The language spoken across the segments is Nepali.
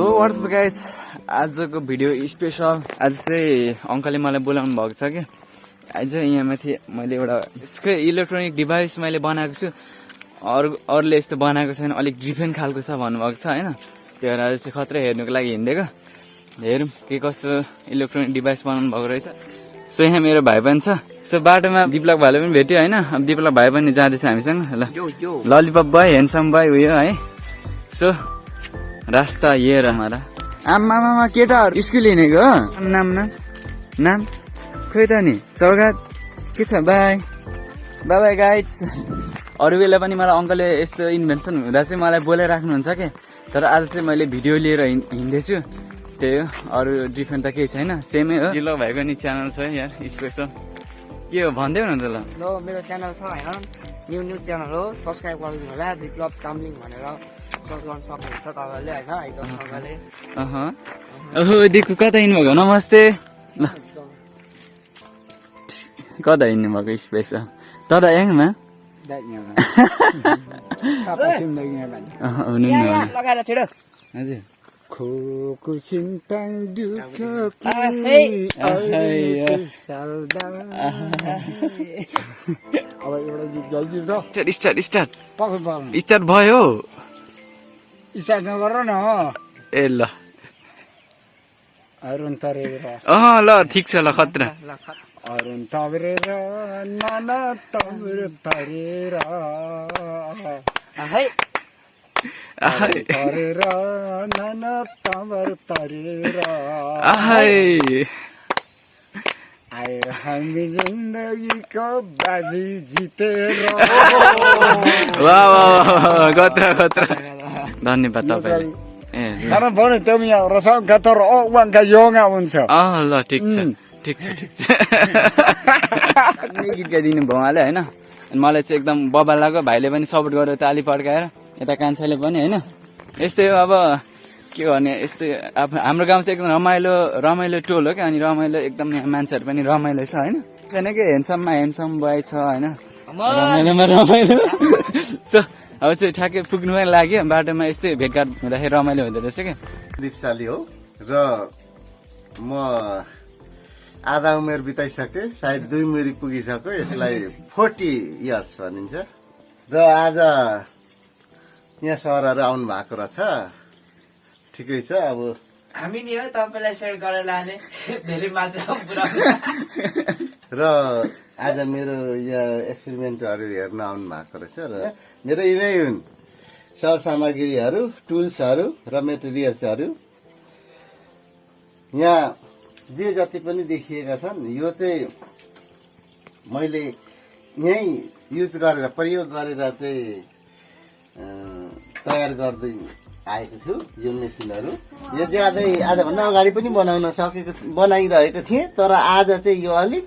सो व्हाट्सअप गाइस, आजको भिडियो स्पेशल। आज चाहिँ अङ्कलले मलाई बोलाउनु भएको छ कि आज यहाँ माथि मैले एउटा यसकै इलेक्ट्रोनिक डिभाइस मैले बनाएको छु। अरूले यस्तो बनाएको छैन, अलिक डिफ्रेन्ट खालको छ भन्नुभएको छ होइन। त्यो भएर आज चाहिँ खतरा हेर्नुको लागि हिँडेको। हेरौँ के कस्तो इलेक्ट्रोनिक डिभाइस बनाउनु भएको रहेछ। सो यहाँ मेरो भाइ पनि छ। सो बाटोमा दिपलक भाइले पनि भेट्यो होइन। अब दिपलक भाइ पनि जाँदैछ हामीसँग। ल ललिपप भाइ, ह्यान्डसम भाइ उयो है। सो रास्ता ये हमारा। आमामा केटाहरू स्कुल हिँडेको नाम नाम नाम खोइ त नि। सौगात के छ? By by by guides. अरू बेला पनि मलाई अङ्कलले यस्तो इन्भेन्सन हुँदा चाहिँ मलाई बोलाइराख्नुहुन्छ के। तर आज चाहिँ मैले भिडियो लिएर हिँड्दैछु। त्यही हो, अरू डिफ्रेन्ट त केही छैन, सेमै हो। दिपलक भाइको नि च्यानल छ यार स्पेसल। के हो भन्दै हुनु त? ल मेरो च्यानल छ होइन, न्यू च्यानल हो, सब्सक्राइब गरिदिनु होला। दिपलक चामलिङ भनेर सर्च गर्न सक्नुहुन्छ तपाईँले होइन। एकदम सँगले ओहो देखु कता हिँड्नु भएको? नमस्ते। ल कता हिँड्नु भएको स्पेसल? तदा याङमा लगाएर छिटो। हजुर खोको सिन्ताङ दुःखको अब एउटा गीत गाइदिन्छ। स्टार्ट पक्कै पाउनु स्टार्ट भयो। स्टार्ट नगर न। ए ल अरुण तरेर ल ठिक छ ल खतरा। अरुण तरेर नाना तबर तरेर तरेर नाना तबर तरेर आयो हामी जिन्दगीको बाजी जितेर। वाह वाह खतरा खतरा। धन्यवाद तपाईँले। कारण भने त्यो यहाँ रसम गतर ओवाङका योगा हुन्छ। ल ठिक छ ठिक छ ठिक छ। गीत गाइदिनु भयो उहाँले होइन। मलाई चाहिँ एकदम बबा लाग्यो। भाइले पनि सपोर्ट गर्यो ताली पड्काएर, यता कान्छाले पनि होइन। यस्तै हो अब के गर्ने। यस्तै हाम्रो गाउँ चाहिँ एकदम रमाइलो टोल हो क्या। अनि रमाइलो एकदम यहाँ मान्छेहरू पनि रमाइलो छ होइन। छैन कि ह्यान्डसममा ह्यान्डसम बोय छ होइन। रमाइलोमा रमाइलो। सो अब चाहिँ ठ्याक्कै पुग्नु पनि लाग्यो। बाटोमा यस्तै भेटघाट हुँदाखेरि रमाइलो हुँदो रहेछ क्या। दिपशाली हो र म आधा उमेर बिताइसके, सायद 2 उमेर पुगिसक्यो। यसलाई 40 इयर्स भनिन्छ। र आज यहाँ सरहरू आउनु भएको रहेछ। ठिकै छ। अब हामी नि हो तपाईँलाई सेयर गरेर लाने धेरै मान्छे र आज मेरो यहाँ एक्सपेरिमेन्टहरू हेर्न आउनु भएको रहेछ। र मेरो यिनै हुन् सर सामग्रीहरू, टुल्सहरू र मेटेरियल्सहरू। यहाँ जे जति पनि देखिएका छन् यो चाहिँ मैले यहीँ युज गरेर प्रयोग गरेर चाहिँ तयार गर्दै आएको छु। यो मेसिनहरू यो ज्यादै आजभन्दा अगाडि पनि बनाइरहेको थिएँ। तर आज चाहिँ यो अलिक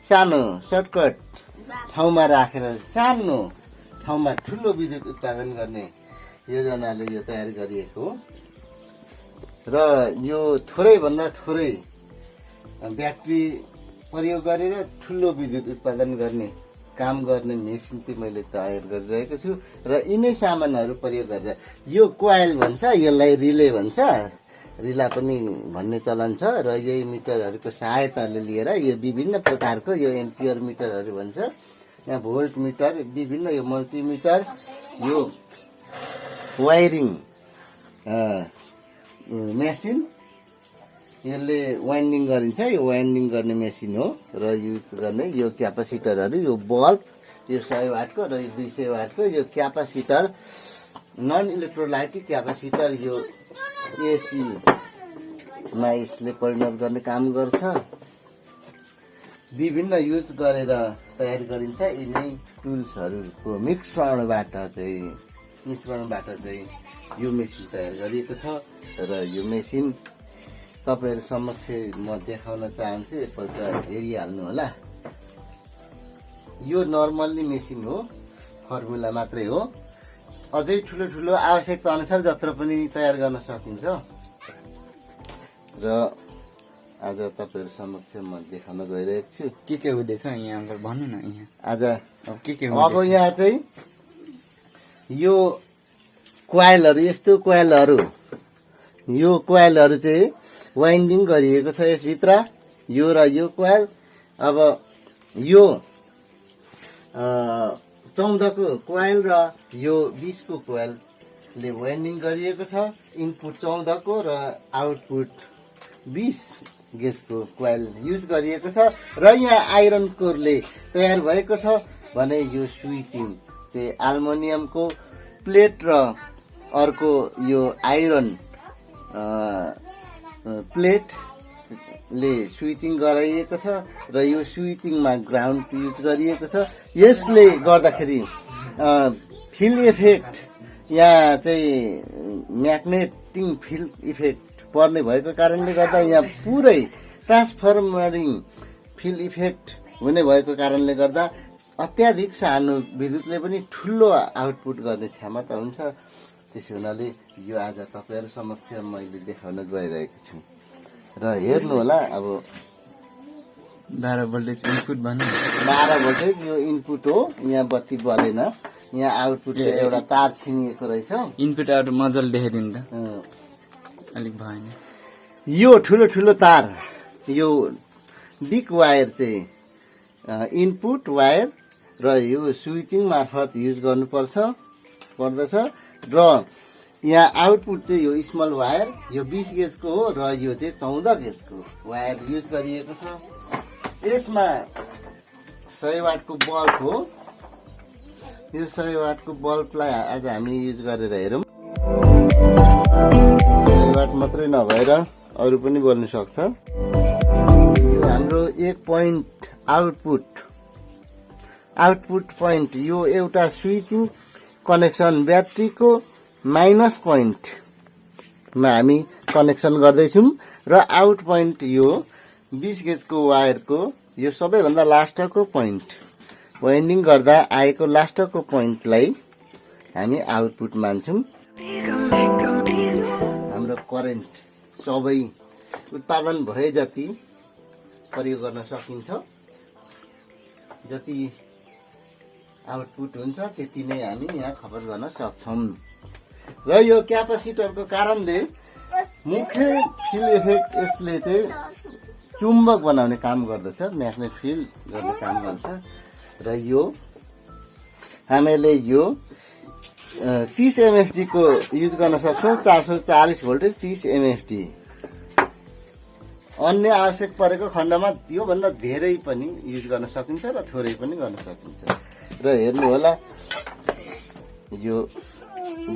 सानो सर्टकट ठाउँमा राखेर सानो ठाउँमा ठुलो विद्युत उत्पादन गर्ने योजनाले यो तयार गरिएको हो। र यो थोरै भन्दा थोरै ब्याट्री प्रयोग गरेर ठुलो विद्युत उत्पादन गर्ने काम गर्ने मेसिन चाहिँ मैले तयार गरिरहेको छु। र यिनै सामानहरू प्रयोग गरेर यो कोइल भन्छ, यसलाई रिले भन्छ, रिला पनि भन्ने चलन छ। र यही मिटरहरूको सहायताले लिएर यो विभिन्न प्रकारको यो एम्पियर मिटरहरू भन्छ, यहाँ भोल्ट मिटर, विभिन्न यो मल्टिमिटर, यो वायरिङ मेसिन, यसले वाइन्डिङ गरिन्छ। यो वाइन्डिङ गर्ने मेसिन हो। र युज गर्ने यो क्यापासिटरहरू, यो बल्ब, यो 100 वाटको र 200 वाटको यो क्यापासिटर, नन इलेक्ट्रोलाइटिक क्यापासिटर, यो एसी मा यसले परिणत गर्ने काम गर्छ। विभिन्न युज गरेर तयार गरिन्छ। यिनै टुल्सहरूको मिश्रणबाट चाहिँ यो मेसिन तयार गरिएको छ। र यो मेसिन तपाईहरु समक्ष म देखाउन चाहन्छु। एकपल्ट हेरिहाल्नु होला। यो नर्मल्ली मेसिन हो, फर्मुला मात्रै हो। अझै ठुलो ठुलो आवश्यकता अनुसार जत्रो पनि तयार गर्न सकिन्छ। र आज तपाईहरु समक्ष म देखाउन गइरहेको छु। के हुँदैछ यहाँ अङ्कल भन्नु न। यहाँ आज के अब यहाँ चाहिँ यो कोइलहरु, यस्तो कोइलहरु यो कोइलहरू चाहिँ वाइन्डिङ गरिएको छ यसभित्र, यो र यो कोइल। अब यो 14 को कोइल र यो 20 को कोइलले वाइन्डिङ गरिएको छ। इनपुट 14 को र आउटपुट 20 गेजको कोइल युज गरिएको छ। र यहाँ आइरन कोरले तयार भएको छ भने यो स्विचिङ चाहिँ एल्युमिनियमको प्लेट र अर्को यो आइरन प्लेटले स्विचिङ गराइएको छ र यो स्विचिङमा ग्राउन्ड युज गरिएको छ। यसले गर्दाखेरि फिल्ड इफेक्ट यहाँ चाहिँ म्याग्नेटिङ फिल्ड इफेक्ट पर्ने भएको कारणले गर्दा यहाँ पुरै ट्रान्सफर्मरिङ फिल्ड इफेक्ट हुने भएको कारणले गर्दा अत्याधिक सानो विद्युतले पनि ठुलो आउटपुट गर्ने क्षमता हुन्छ। त्यसो हुनाले यो आज तपाईहरु समक्ष मैले देखाउन गइरहेको छु र हेर्नु होला। अब 12 भोल्टेज इनपुट भन्नु, 12 भोल्टेज यो इनपुट हो। यहाँ बत्ती बलेन, यहाँ आउटपुटको एउटा तार छिनिएको रहेछ। इनपुट आउट मजाले देखाइदिनु त, अलिक भएन। यो ठुलो ठुलो तार, यो बिग वायर चाहिँ इनपुट वायर र यो स्विचिङ मार्फत युज पर्दछ र यहाँ आउटपुट चाहिँ यो स्मल वायर, यो 20 गेजको हो र यो चाहिँ 14 गेजको वायर युज गरिएको छ। यसमा 100 वाटको बल्ब हो। यो 100 वाटको बल्बलाई आज हामी युज गरेर हेरौँ। 100 वाट मात्रै नभएर अरू पनि बोल्न सक्छ। यो हाम्रो 1 पोइन्ट आउटपुट पोइन्ट, यो एउटा स्विचिङ कनेक्सन ब्याट्रीको माइनस पोइन्टमा हामी कनेक्सन गर्दैछौँ र आउट पोइन्ट यो 20 गेजको वायरको यो सबैभन्दा लास्टको पोइन्ट, वाइन्डिङ गर्दा आएको लास्टको पोइन्टलाई हामी आउटपुट मान्छौँ। हाम्रो करेन्ट सबै उत्पादन भए जति प्रयोग गर्न सकिन्छ, जति आउटपुट हुन्छ त्यति नै हामी यहाँ खपत गर्न सक्छौँ। र यो क्यापासिटरको कारणले मुख्य फिल्ड इफेक्ट यसले चाहिँ चुम्बक बनाउने काम गर्दछ, म्याग्नेट फिल्ड गर्ने काम गर्छ। र यो हामीले यो 30 MFD को युज गर्न सक्छौँ। 440 भोल्टेज 30 MFD। अन्य आवश्यक परेको खण्डमा योभन्दा धेरै पनि युज गर्न सकिन्छ र थोरै पनि गर्न सकिन्छ। र हेर्नु होला, यो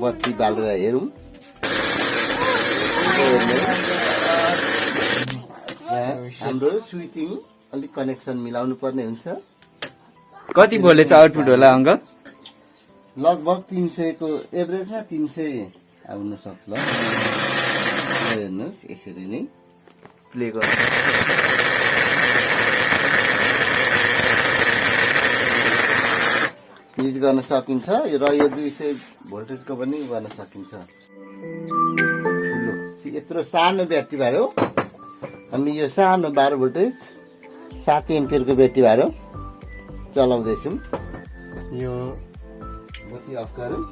बत्ती बालेर हेरौँ। हाम्रो स्विचिङ अलिक कनेक्सन मिलाउनु पर्ने हुन्छ। कति भोल्टेज आउटपुट होला अङ्कल? लगभग 300 को एभरेजमा 300 आउन सक्छ। हेर्नुहोस्, यसरी नै प्ले गर्नु। युज गर्न सकिन्छ र यो 200 भोल्टेजको पनि गर्न सकिन्छ। यत्रो सानो ब्याट्री भएर हामी यो सानो 12 भोल्टेज 7 एम्पियरको ब्याट्री भएर चलाउँदैछौँ। यो बत्ती अफ गरौँ।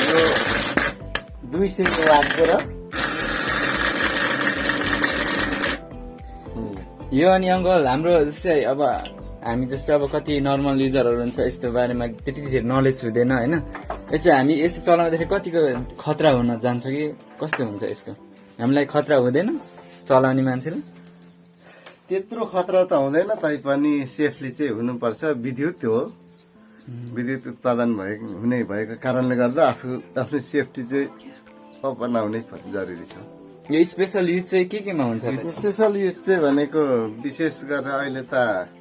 यो 200 वाटको र यो अनि अङ्कल हाम्रो जस्तै अब हामी जस्तो अब कति नर्मल युजरहरू हुन्छ, यस्तो बारेमा त्यति धेरै नलेज हुँदैन होइन। यो चाहिँ हामी यस्तो चलाउँदाखेरि कतिको खतरा हुन जान्छ कि कस्तो हुन्छ यसको? हामीलाई खतरा हुँदैन चलाउने मान्छेले? त्यत्रो खतरा त हुँदैन, तैपनि सेफली चाहिँ हुनुपर्छ। विद्युत हो, विद्युत उत्पादन हुने भएको कारणले गर्दा आफ्नो सेफ्टी चाहिँ अपनाउनै जरुरी छ। यो स्पेसल युज चाहिँ केमा हुन्छ? स्पेसल युज चाहिँ भनेको विशेष गरेर अहिले त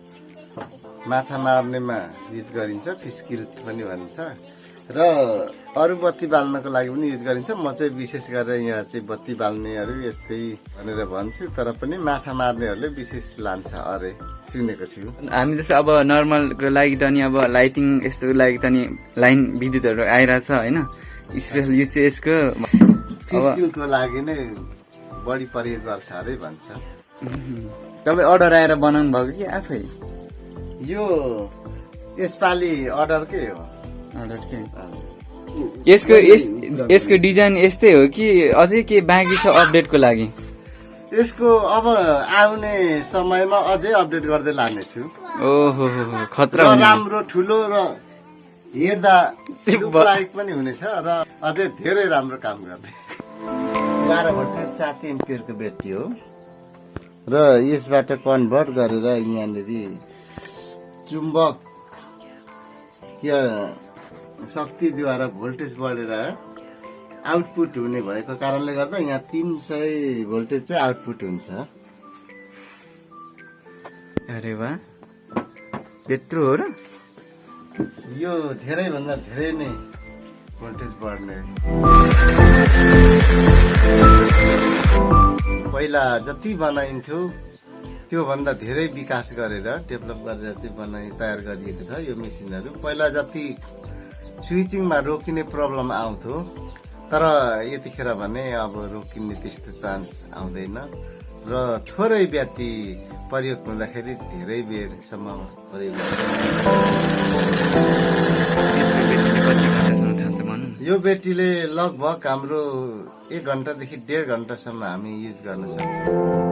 माछा मार्नेमा युज गरिन्छ, फिस किल पनि भन्छ र अरू बत्ती बाल्नको लागि पनि युज गरिन्छ। म चाहिँ विशेष गरेर यहाँ चाहिँ बत्ती बाल्नेहरू यस्तै भनेर भन्छु, तर पनि माछा मार्नेहरूले विशेष लान्छ अरे सुनेको छु। हामी जस्तो अब नर्मलको लागि त नि अब लाइटिङ यस्तोको लागि त नि लाइन विद्युतहरू आइरहेछ होइन। स्पेसल युज चाहिँ यसको फिसकिलको लागि नै बढी प्रयोग गर्छ अरे भन्छ। तपाईँ अर्डर आएर बनाउनु भएको कि आफै? यो यसपालि अर्डर के हो? अर्डर के? यसको डिजाइन यस्तै हो कि अझै के बाँकी छ अपडेटको लागि? यसको अब आउने समयमा अझै अपडेट गर्दै लानेछु। ओहो खतरा र हुने। राम्रो ठुलो र हेर्दा लायक पनि हुनेछ र अझै धेरै राम्रो काम गर्ने। 12 भोल्टेज 7 एम्पियरको ब्याट्री हो र यसबाट कन्भर्ट गरेर यहाँनिर चुम्बक शक्तिद्वारा भोल्टेज बढेर आउटपुट हुने भएको कारणले गर्दा यहाँ 300 भोल्टेज चाहिँ आउटपुट हुन्छ। अरे वाह, त्यत्रो हो र? यो धेरै भन्दा धेरै नै भोल्टेज बढ्ने। पहिला जति बनाइन्थ्यो त्यो भन्दा धेरै विकास गरेर डेभलप गरेर चाहिँ तयार गरिएको छ यो मेसिनहरू। पहिला जति स्विचिङमा रोकिने प्रब्लम आउँथ्यो तर यतिखेर भने अब रोकिने त्यस्तो चान्स आउँदैन र थोरै ब्याट्री प्रयोग हुँदाखेरि धेरै बेरसम्म प्रयोग यो ब्याट्रीले लगभग हाम्रो 1 घण्टादेखि 1.5 घण्टासम्म हामी युज गर्न सक्छौँ।